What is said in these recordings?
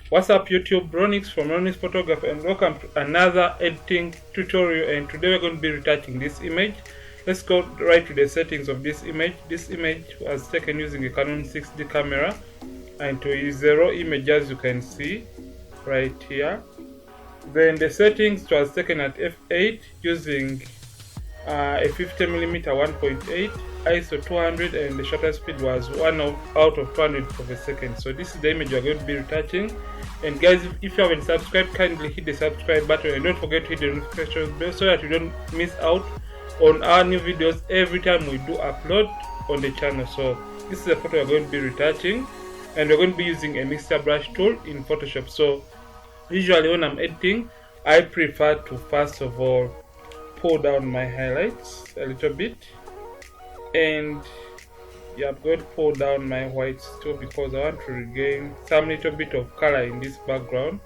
What's up YouTube, Ronix from ronnixphotography, and welcome to another editing tutorial. And today we're going to be retouching this image. Let's go right to the settings of this image. This image was taken using a Canon 6D camera, and to is a raw image, as you can see right here. Then the settings was taken at f8 using a 50mm 1.8, ISO 200, and the shutter speed was out of 200 of a second. So this is the image we're going to be retouching. And guys, if you haven't subscribed, kindly hit the subscribe button and don't forget to hit the notification bell so that you don't miss out on our new videos every time we do upload on the channel. So this is a photo we're going to be retouching, and we're going to be using a mixture brush tool in Photoshop. So usually when I'm editing, I prefer to first of all pull down my highlights a little bit, and yeah, I'm going to pull down my whites too because I want to regain some little bit of color in this background.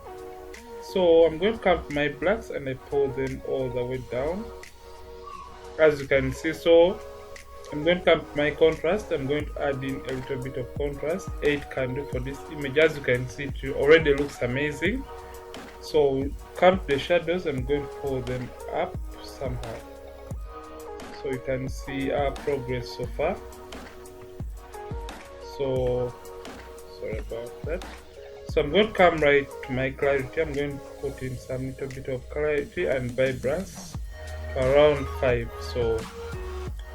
So I'm going to come to my blacks and I pull them all the way down, as you can see. So I'm going to come to my contrast. I'm going to add in a little bit of contrast. 8 can do for this image. As you can see, it already looks amazing. So come to the shadows. I'm going to pull them up somehow so you can see our progress so far. So sorry about that. So I'm going to come right to my clarity. I'm going to put in some little bit of clarity and vibrance to around 5. So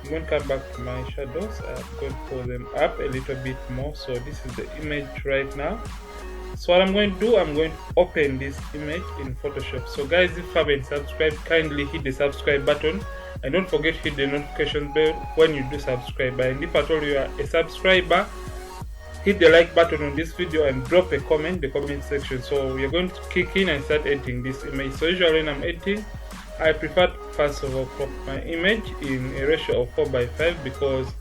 I'm going to come back to my shadows. I'm going to pull them up a little bit more. So this is the image right now. So what I'm going to do, I'm going to open this image in Photoshop. So guys, if you haven't subscribed, kindly hit the subscribe button and don't forget to hit the notification bell when you do subscribe. And if at all you are a subscriber, hit the like button on this video and drop a comment in the comment section. So we're going to kick in and start editing this image. So usually when I'm editing, I prefer to first of all crop my image in a ratio of 4:5 because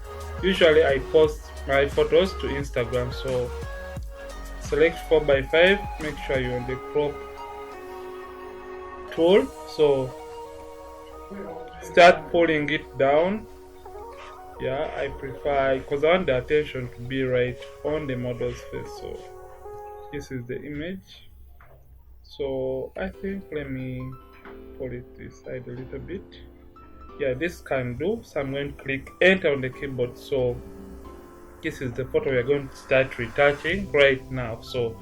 usually I post my photos to Instagram. So select 4:5, make sure you're on the crop tool. So start pulling it down. Yeah, I prefer, because I want the attention to be right on the model's face. So this is the image. So I think let me pull it this side a little bit. Yeah, this can do. So I'm going to click enter on the keyboard. So this is the photo we are going to start retouching right now. So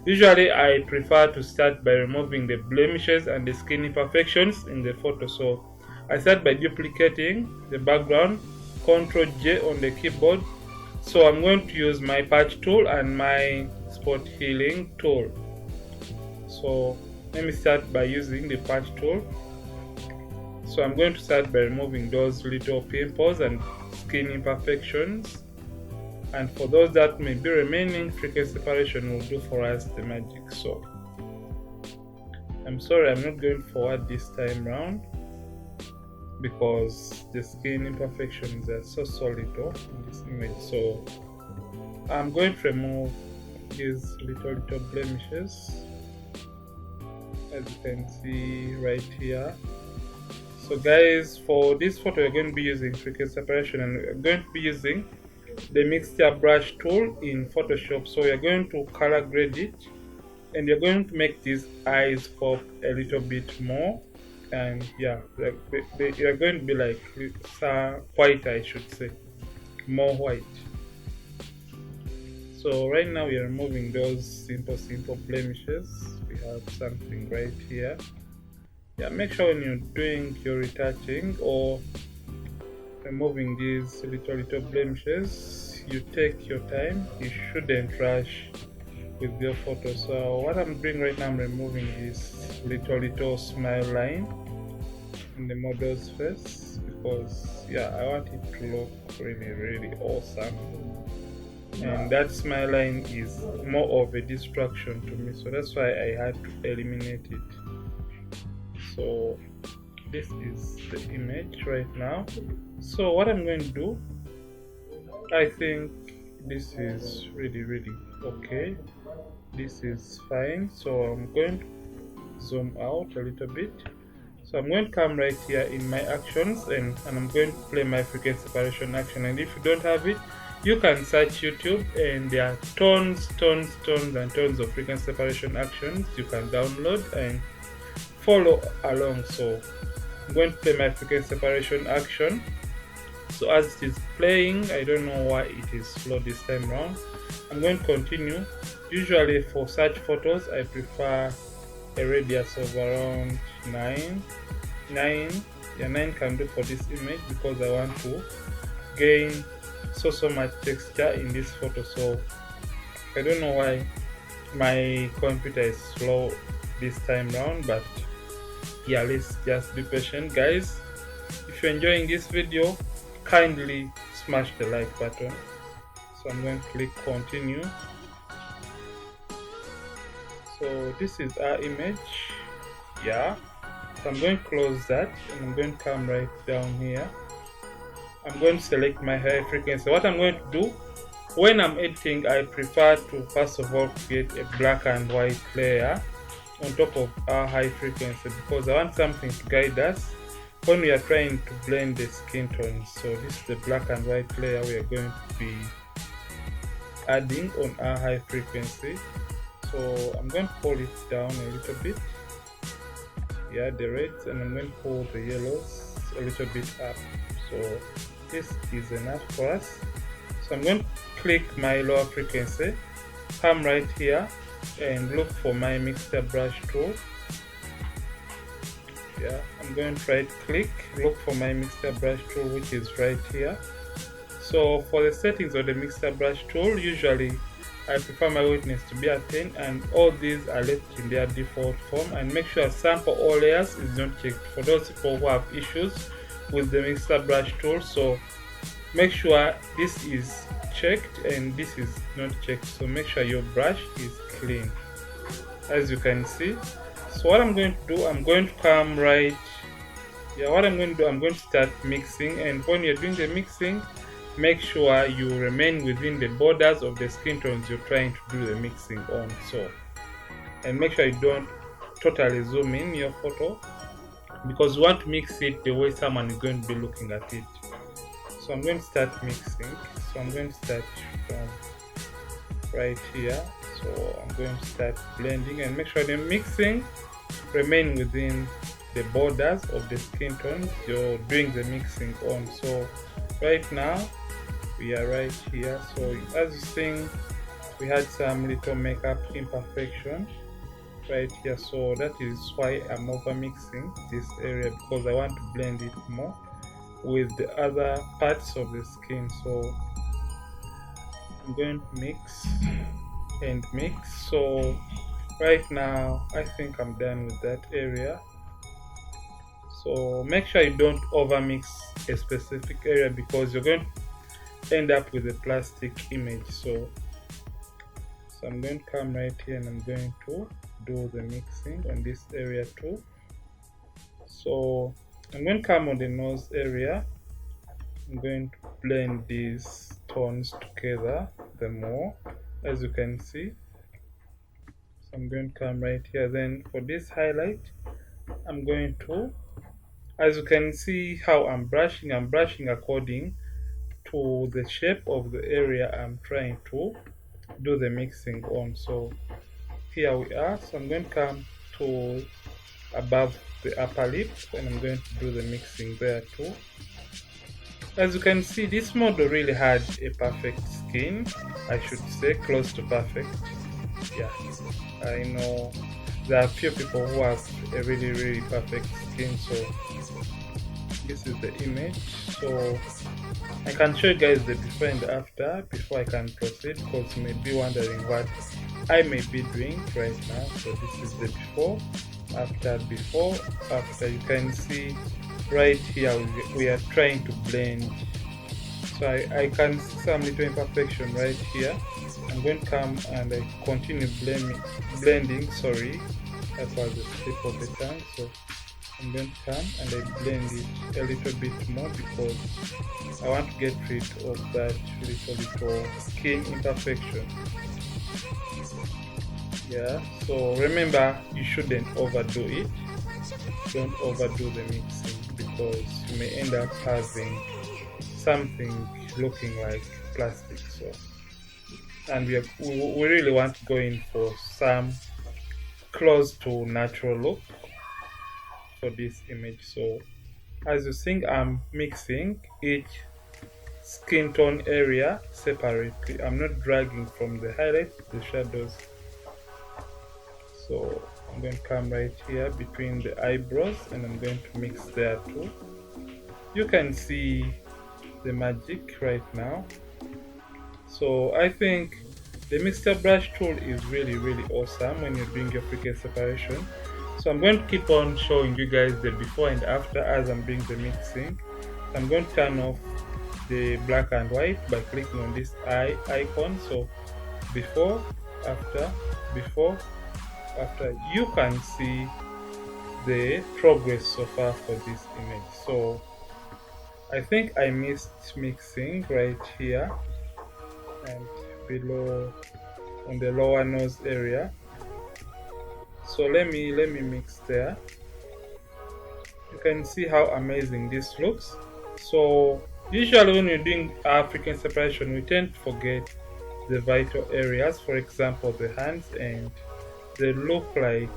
usually I prefer to start by removing the blemishes and the skin imperfections in the photo. So I start by duplicating the background, Ctrl J on the keyboard. So I'm going to use my patch tool and my spot healing tool. So let me start by using the patch tool. So I'm going to start by removing those little pimples and skin imperfections. And for those that may be remaining, frequency separation will do for us the magic. So I'm sorry, I'm not going forward this time round because the skin imperfections are so solid in this image. So I'm going to remove these little blemishes, as you can see right here. So guys, for this photo we're going to be using frequency separation, and we're going to be using the mixture brush tool in Photoshop. So we are going to color grade it, and you're going to make these eyes pop a little bit more, and yeah, they are going to be like white, I should say, more white. So right now we are removing those simple blemishes. We have something right here. Yeah, make sure when you're doing your retouching or removing these little blemishes, you take your time. You shouldn't rush with your photo. So what I'm doing right now, I'm removing this little smile line in the model's face because yeah, I want it to look really awesome, and that smile line is more of a distraction to me, so that's why I had to eliminate it. So this is the image right now. So what I'm going to do, I think this is really okay. This is fine. So I'm going to zoom out a little bit. So I'm going to come right here in my actions, and I'm going to play my frequency separation action. And if you don't have it, You can search YouTube and there are tons and tons of frequency separation actions you can download and follow along. So I'm going to play my frequency separation action. So as it is playing, I don't know why it is slow this time around. I'm going to continue. Usually for such photos I prefer a radius of around 9. Yeah, 9 can do for this image because I want to gain so much texture in this photo. So I don't know why my computer is slow this time round, but yeah, let's just be patient, guys. If you're enjoying this video, kindly smash the like button. So I'm going to click continue. So this is our image. Yeah, so I'm going to close that and I'm going to come right down here. I'm going to select my high frequency. What I'm going to do when I'm editing, I prefer to first of all create a black and white layer on top of our high frequency because I want something to guide us when we are trying to blend the skin tones. So this is the black and white layer we are going to be adding on our high frequency. So I'm going to pull it down a little bit. Yeah, the reds, and I'm going to pull the yellows a little bit up. So this is enough for us. So I'm going to click my lower frequency, come right here and look for my mixture brush tool. Yeah, I'm going to right click, look for my mixture brush tool, which is right here. So for the settings of the mixture brush tool, usually I prefer my whiteness to be at 10 and all these are left in their default form, and make sure sample all layers is not checked for those people who have issues with the mixture brush tool. So make sure this is checked and this is not checked, so make sure your brush is clean, as you can see. So what I'm going to do, I'm going to come right, yeah, what I'm going to do, I'm going to start mixing, and when you're doing the mixing, make sure you remain within the borders of the skin tones you're trying to do the mixing on. So, and make sure you don't totally zoom in your photo because you want to mix it the way someone is going to be looking at it. So I'm going to start mixing. So I'm going to start from right here. So I'm going to start blending and make sure the mixing remain within the borders of the skin tones you're doing the mixing on. So right now we are right here. So as you see, we had some little makeup imperfection right here, so that is why I'm over mixing this area because I want to blend it more with the other parts of the skin. So I'm going to mix and mix. So right now I think I'm done with that area. So make sure you don't over mix a specific area because you're going to end up with a plastic image. So I'm going to come right here and I'm going to do the mixing on this area too. So I'm going to come on the nose area. I'm going to blend these tones together the more, as you can see. So I'm going to come right here. Then for this highlight, I'm going to, as you can see how I'm brushing according to the shape of the area I'm trying to do the mixing on. So here we are. So I'm going to come to above the upper lip and I'm going to do the mixing there too. As you can see, this model really had a perfect skin, I should say close to perfect. Yeah, I know there are a few people who have a really perfect skin. So this is the image. So I can show you guys the before and after before I can proceed, because you may be wondering what I may be doing right now. So this is the before, after. You can see right here we are trying to blend. So I can see some little imperfection right here. I'm going to come and I continue blending. Sorry, that was the tip of the tongue. So I'm going to come and I blend it a little bit more because I want to get rid of that little skin imperfection. Yeah, so remember, you shouldn't overdo it. Don't overdo the mixing because you may end up having something looking like plastic. So, and we really want to go in for some close to natural look for this image. So as you see, I'm mixing each skin tone area separately. I'm not dragging from the highlights to the shadows. So I'm going to come right here between the eyebrows and I'm going to mix there too. You can see the magic right now. So I think the mixture brush tool is really awesome when you're doing your frequency separation. So I'm going to keep on showing you guys the before and after as I'm doing the mixing. I'm going to turn off the black and white by clicking on this eye icon. So before, after, before, after, you can see the progress so far for this image. So I think I missed mixing right here and below on the lower nose area. So let me mix there. You can see how amazing this looks. So usually when you're doing frequency separation, we tend to forget the vital areas, for example the hands, and they look like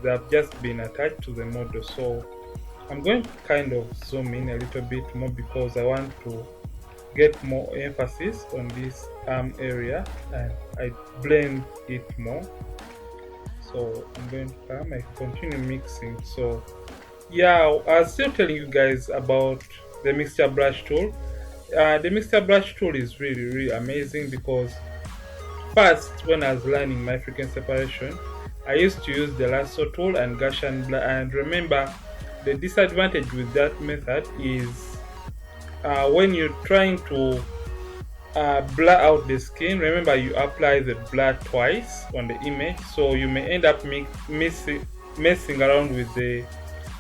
they have just been attached to the model. So I'm going to kind of zoom in a little bit more because I want to get more emphasis on this arm area and I blend it more. So I'm going to come, I continue mixing. So yeah, I was still telling you guys about the mixture brush tool. The mixture brush tool is really amazing because first, when I was learning my frequency separation, I used to use the lasso tool and Gaussian blur, and remember the disadvantage with that method is when you're trying to blur out the skin, remember you apply the blur twice on the image, so you may end up messing around with the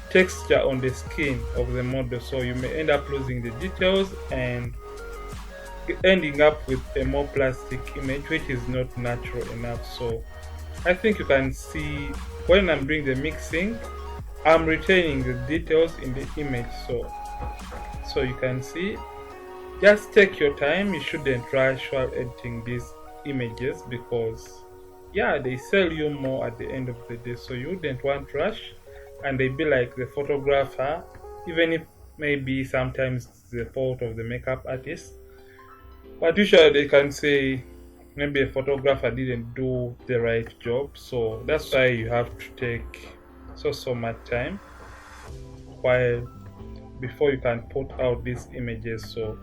texture on the skin of the model, so you may end up losing the details and ending up with a more plastic image which is not natural enough. So I think you can see when I'm doing the mixing, I'm retaining the details in the image. So you can see, just take your time. You shouldn't rush while editing these images because yeah, they sell you more at the end of the day, so you wouldn't want to rush and they be like the photographer, even if maybe sometimes it's the fault of the makeup artist, but usually they can say maybe a photographer didn't do the right job. So that's why you have to take so much time while before you can put out these images. So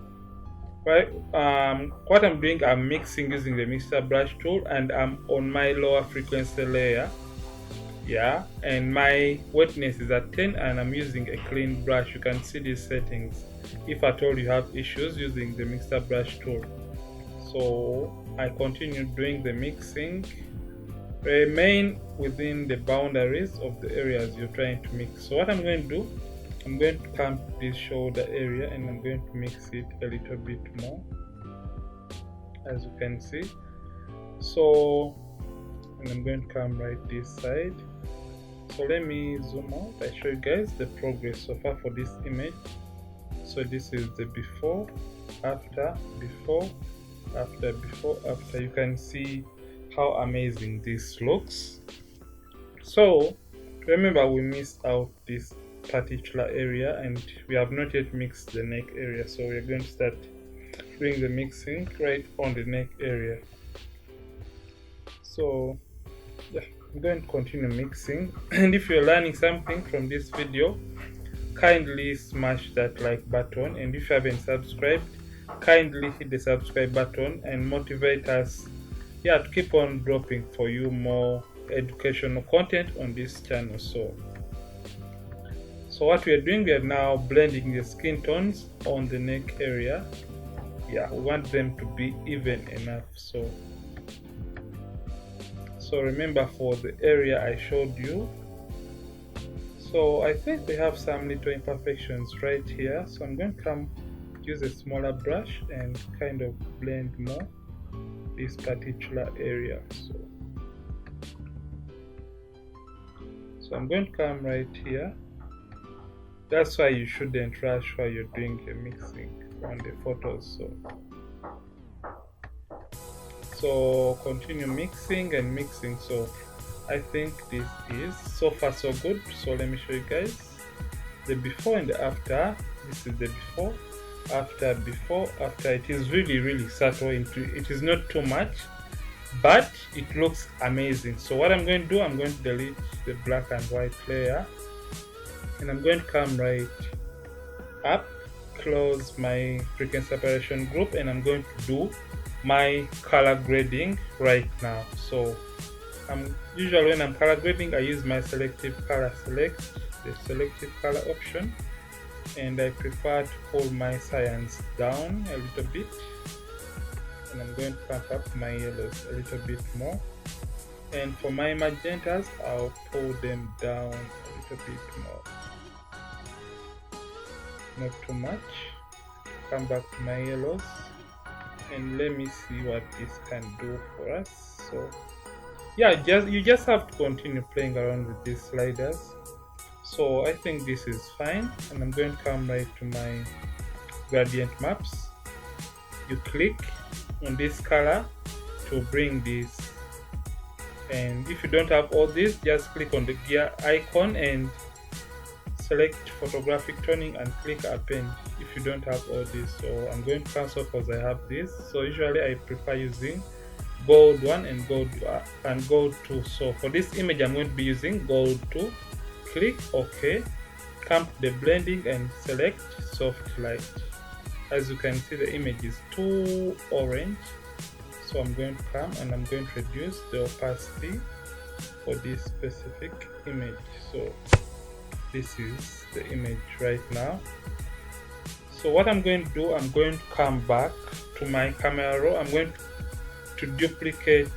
what I'm doing, I'm mixing using the mixer brush tool and I'm on my lower frequency layer, yeah, and my wetness is at 10 and I'm using a clean brush. You can see these settings if at all you have issues using the mixer brush tool. So I continue doing the mixing. Remain within the boundaries of the areas you're trying to mix. So what I'm going to do, I'm going to come to this shoulder area and I'm going to mix it a little bit more, as you can see. So, and I'm going to come right this side. So let me zoom out. I show you guys the progress so far for this image. So this is the before, after, before, after, before, after. You can see how amazing this looks. So remember, we missed out this particular area and we have not yet mixed the neck area, so we're going to start doing the mixing right on the neck area. So yeah, I'm going to continue mixing and if you're learning something from this video, kindly smash that like button, and if you haven't subscribed, kindly hit the subscribe button and motivate us, yeah, to keep on dropping for you more educational content on this channel. So what we are doing, we are now blending the skin tones on the neck area. Yeah, we want them to be even enough. So remember, for the area I showed you, so I think we have some little imperfections right here, so I'm going to come use a smaller brush and kind of blend more this particular area. So I'm going to come right here. That's why you shouldn't rush while you're doing the mixing on the photos. So So continue mixing and mixing. So I think this is so far so good. So let me show you guys the before and the after. This is the before, after. It is really subtle. It is not too much, but it looks amazing. So what I'm going to do, I'm going to delete the black and white layer, and I'm going to come right up, close my frequency separation group, and I'm going to do my color grading right now. So usually when I'm color grading, I use my selective color select, the selective color option, and I prefer to pull my cyans down a little bit, and I'm going to pump up my yellows a little bit more, and for my magentas I'll pull them down a little bit more, not too much. Come back to my yellows, and let me see what this can do for us. So yeah, you just have to continue playing around with these sliders. So I think this is fine, and I'm going to come right to my gradient maps. You click on this color to bring this, and if you don't have all this, just click on the gear icon and select photographic toning and click append if you don't have all this. So I'm going to cancel because I have this. So usually I prefer using gold 1 and gold 2. So for this image I'm going to be using gold 2. Click OK, come to the blending and select soft light. As you can see, the image is too orange, so I'm going to come and I'm going to reduce the opacity for this specific image. So this is the image right now. So what I'm going to do, I'm going to come back to my camera raw. I'm going to duplicate,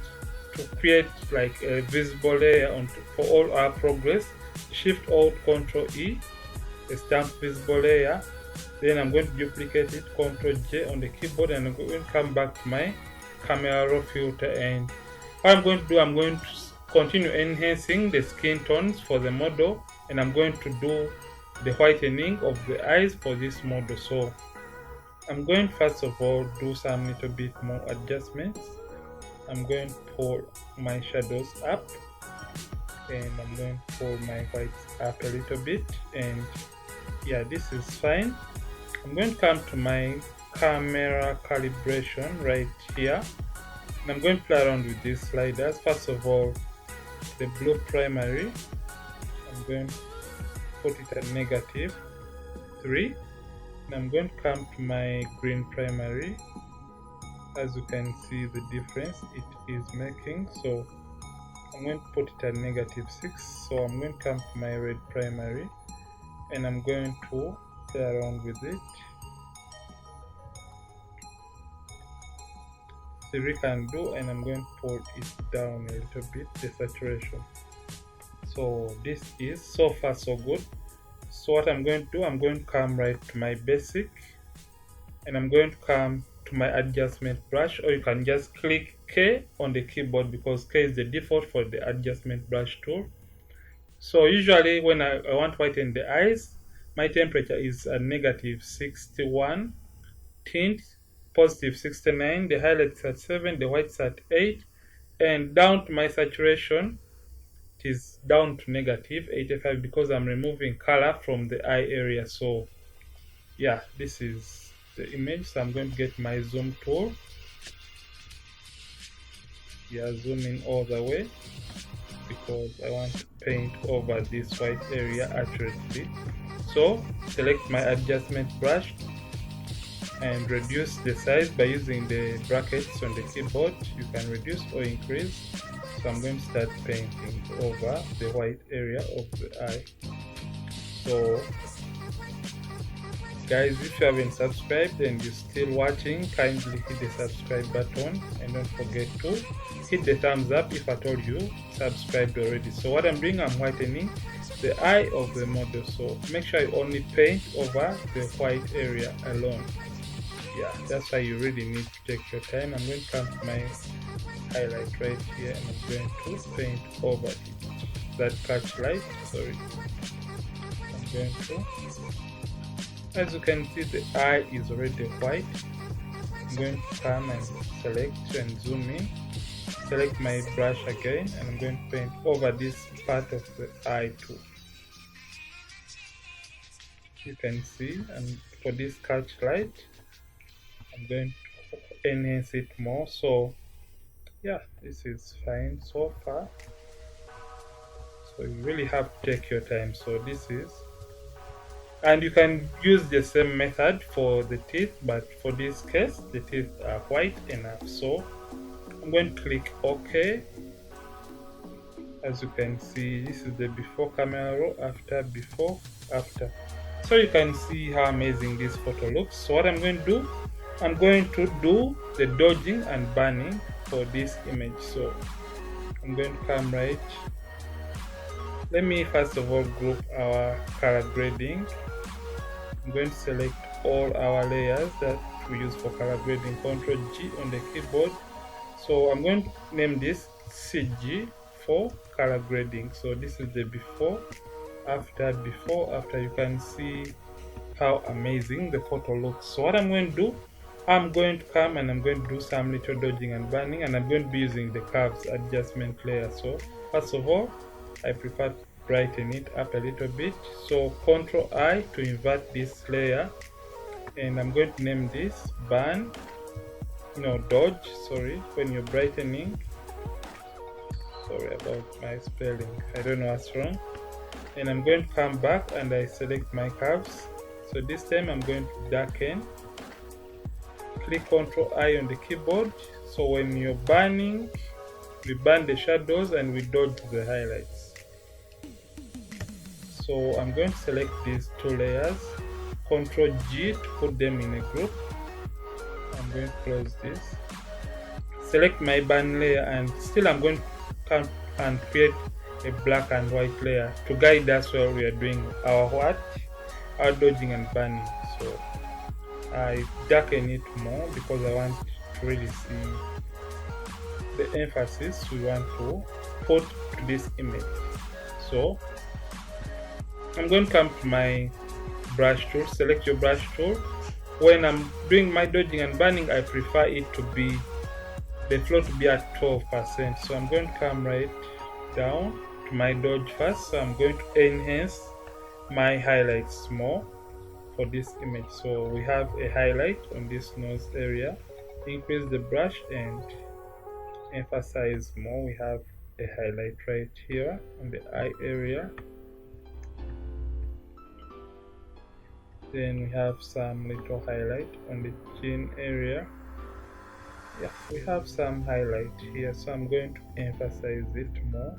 to create like a visible layer for all our progress. Shift Alt Ctrl E, a stamp visible layer. Then I'm going to duplicate it, Ctrl J on the keyboard, and I'm going to come back to my camera raw filter. And what I'm going to do, I'm going to continue enhancing the skin tones for the model, and I'm going to do the whitening of the eyes for this model. So I'm going to first of all do some little bit more adjustments. I'm going to pull my shadows up, and I'm going to pull my whites up a little bit, and yeah, this is fine. I'm going to come to my camera calibration right here, and I'm going to play around with these sliders. First of all, the blue primary, I'm going to put it at -3, and I'm going to come to my green primary. As you can see the difference it is making, so I'm going to put it at -6. So I'm going to come to my red primary, and I'm going to play around with it. See, we can do, and I'm going to pull it down a little bit, the saturation. So this is so far so good. So what I'm going to do, I'm going to come right to my basic, and I'm going to come to my adjustment brush, or you can just click K on the keyboard because K is the default for the adjustment brush tool. So usually when I want to whiten the eyes, my temperature is at -61, tint +69, the highlights at 7, the whites at 8, and down to my saturation, it is down to -85 because I'm removing color from the eye area. So yeah, this is the image. So I'm going to get my zoom tool. Yeah, zoom in all the way because I want to paint over this white area accurately. So select my adjustment brush and reduce the size by using the brackets on the keyboard. You can reduce or increase. So I'm going to start painting over the white area of the eye. So guys, if you haven't subscribed and you're still watching, kindly hit the subscribe button, and don't forget to hit the thumbs up if I told you subscribed already. So what I'm doing, I'm whitening the eye of the model. So make sure you only paint over the white area alone. Yeah, that's why you really need to take your time. I'm going to come to my highlight right here, and I'm going to paint over it. That catch light, sorry. I'm going to, as you can see, the eye is already white. I'm going to come and select and zoom in, select my brush again, and I'm going to paint over this part of the eye too. You can see, and for this catch light, I'm going to enhance it more. So yeah, this is fine so far. So you really have to take your time. So this is, and you can use the same method for the teeth, but for this case the teeth are white enough. So I'm going to click OK. As you can see, this is the before camera roll, after, before, after. So you can see how amazing this photo looks. So what I'm going to do, I'm going to do the dodging and burning for this image. So I'm going to come right. Let me first of all group our color grading. I'm going to select all our layers that we use for color grading, Ctrl G on the keyboard. So I'm going to name this CG for color grading. So this is the before, after, before, after. You can see how amazing the photo looks. So what I'm going to do, I'm going to come and I'm going to do some little dodging and burning, and I'm going to be using the curves adjustment layer. So first of all, I prefer to brighten it up a little bit. So Ctrl I to invert this layer, and I'm going to name this burn, dodge, sorry, when you're brightening. Sorry about my spelling, I don't know what's wrong. And I'm going to come back and I select my curves. So this time I'm going to darken, click Ctrl I on the keyboard. So when you're burning, we burn the shadows and we dodge the highlights. So I'm going to select these two layers, Ctrl G to put them in a group. I'm going to close this, select my burn layer, and still I'm going to come and create a black and white layer to guide us while we are doing our dodging and burning. So I darken it more because I want to really see the emphasis we want to put to this image. So I'm going to come to my brush tool, select your brush tool. When I'm doing my dodging and burning, I prefer it to be, the flow to be at 12%. So I'm going to come right down to my dodge first. So I'm going to enhance my highlights more for this image. So we have a highlight on this nose area, increase the brush and emphasize more. We have a highlight right here on the eye area. Then we have some little highlight on the chin area. Yeah, we have some highlight here, so I'm going to emphasize it more.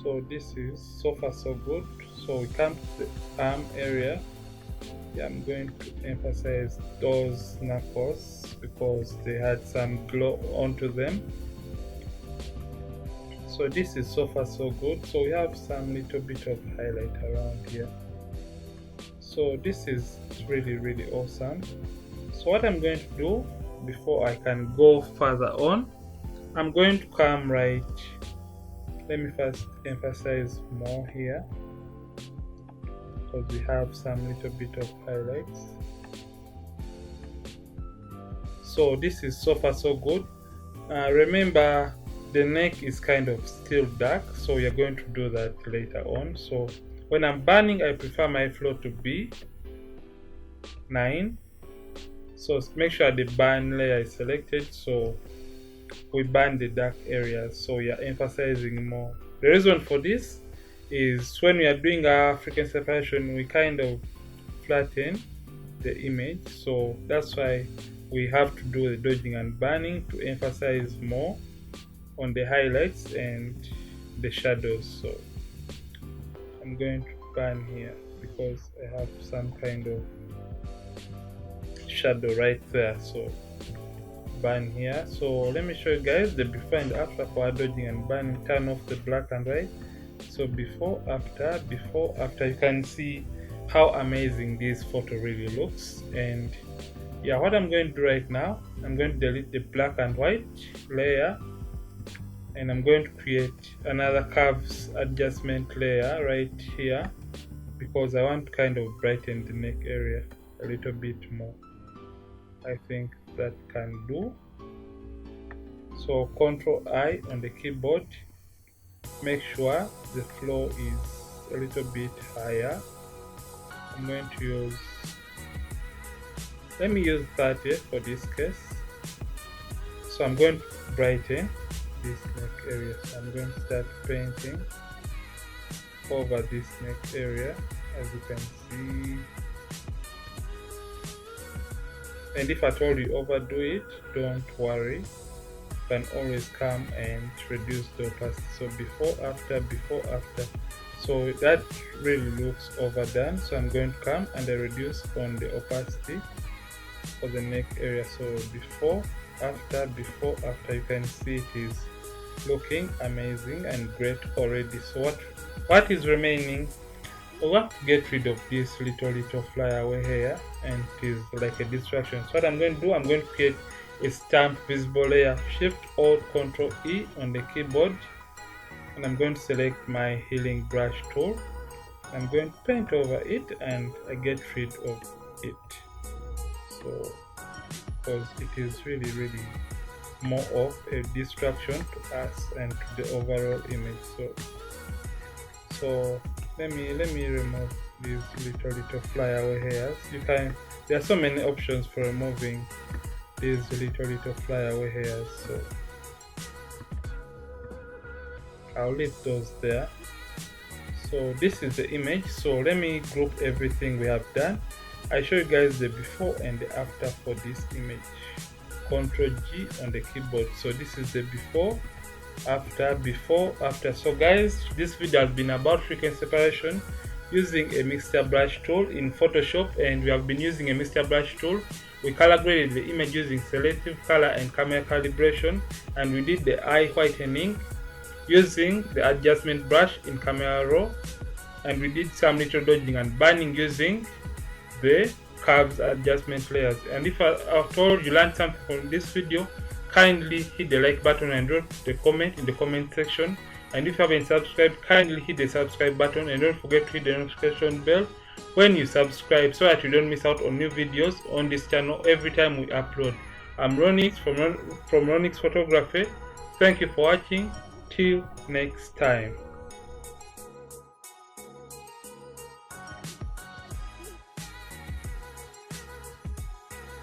So this is so far so good. So we come to the arm area. Yeah, I'm going to emphasize those knuckles because they had some glow onto them. So this is so far so good. So we have some little bit of highlight around here. So this is really awesome. So what I'm going to do before I can go further on, I'm going to come right, let me first emphasize more here because we have some little bit of highlights. So this is so far so good. Remember, the neck is kind of still dark, so we are going to do that later on. So when I'm burning, I prefer my flow to be 9. So make sure the burn layer is selected, so we burn the dark areas, so we are emphasizing more. The reason for this is when we are doing our frequency separation, we kind of flatten the image, so that's why we have to do the dodging and burning to emphasize more on the highlights and the shadows. So I'm going to burn here because I have some kind of shadow right there, so burn here. So let me show you guys the before and after for our dodging and burning. Turn off the black and white. So before, after, you can see how amazing this photo really looks. And yeah, what I'm going to do right now, I'm going to delete the black and white layer, and I'm going to create another curves adjustment layer right here because I want to kind of brighten the neck area. a little bit more. I think that can do. So Ctrl I on the keyboard, make sure the flow is a little bit higher. I'm going to use, let me use 30 for this case. So I'm going to brighten this neck area. So I'm going to start painting over this neck area, as you can see. And if at all you overdo it, don't worry, you can always come and reduce the opacity. So before after, so that really looks overdone. So I'm going to come and I reduce on the opacity for the neck area. So before after, you can see it is looking amazing and great already. So what is remaining, we want to get rid of this little flyaway here, and it is like a distraction. So what I'm going to do, I'm going to create a stamp visible layer. Shift Alt Ctrl E on the keyboard, and I'm going to select my healing brush tool. I'm going to paint over it and I get rid of it. So because it is really more of a distraction to us and to the overall image. So let me remove these little flyaway hairs. There are so many options for removing these little flyaway hairs, so I'll leave those there. So this is the image. So let me group everything we have done. I show you guys the before and the after for this image. Ctrl G on the keyboard. So this is the before after. So guys, this video has been about frequency separation using a mixture brush tool in Photoshop, and we have been using a mixture brush tool. We color graded the image using selective color and camera calibration, and we did the eye whitening using the adjustment brush in Camera Raw, and we did some little dodging and burning using the curves adjustment layers. And if at all you learned something from this video, kindly hit the like button and drop the comment in the comment section. And if you haven't subscribed, kindly hit the subscribe button and don't forget to hit the notification bell when you subscribe, so that you don't miss out on new videos on this channel every time we upload. I'm Ronnix from Ronnix Photography. Thank you for watching. Till next time.